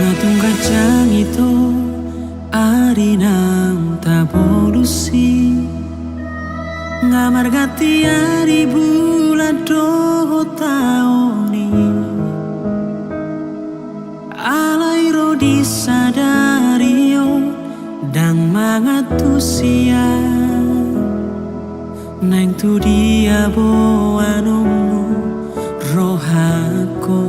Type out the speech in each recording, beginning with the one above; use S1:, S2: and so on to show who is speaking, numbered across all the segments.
S1: Ainung kacang itu arinam tabolusi ngamar gati ari bulan doho taoni alairo disadario dan mangatusia neng tu dia boanomu rohako.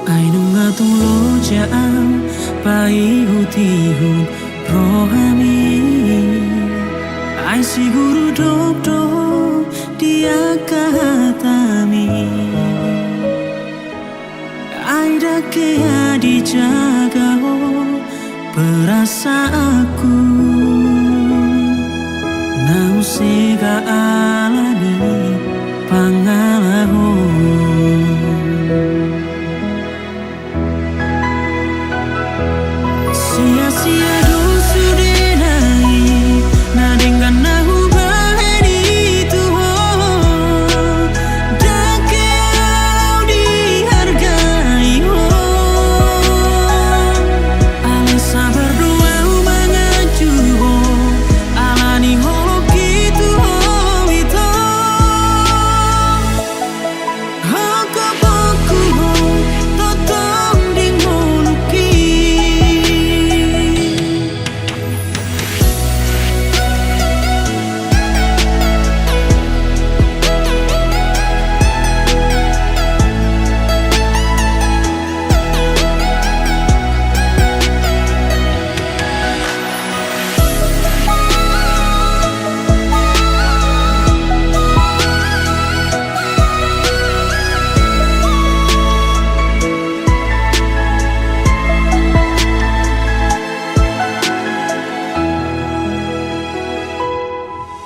S1: Ainung ngatung lojaan pai hutihun rohami ai siguru dokdo dia kahatami ai dake dijaga perasa aku nau sega alani pangalaho. Sia-sia dosu denai na dengan nahu bahari Tuhan dake au dihargai ale sabar doa mangaju alani holok gitu itu hakapaku totong ding moluki.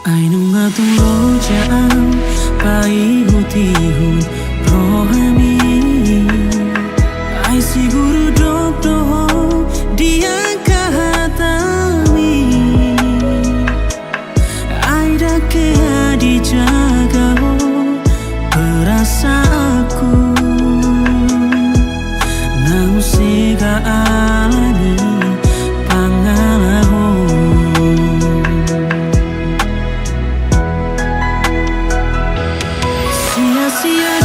S1: Ainung ngatung lojaan pai hutihun rohami ai siguru dokdo dia kahatami ai dake dijaga perasa aku nau sega alani pangalaho. Sia-sia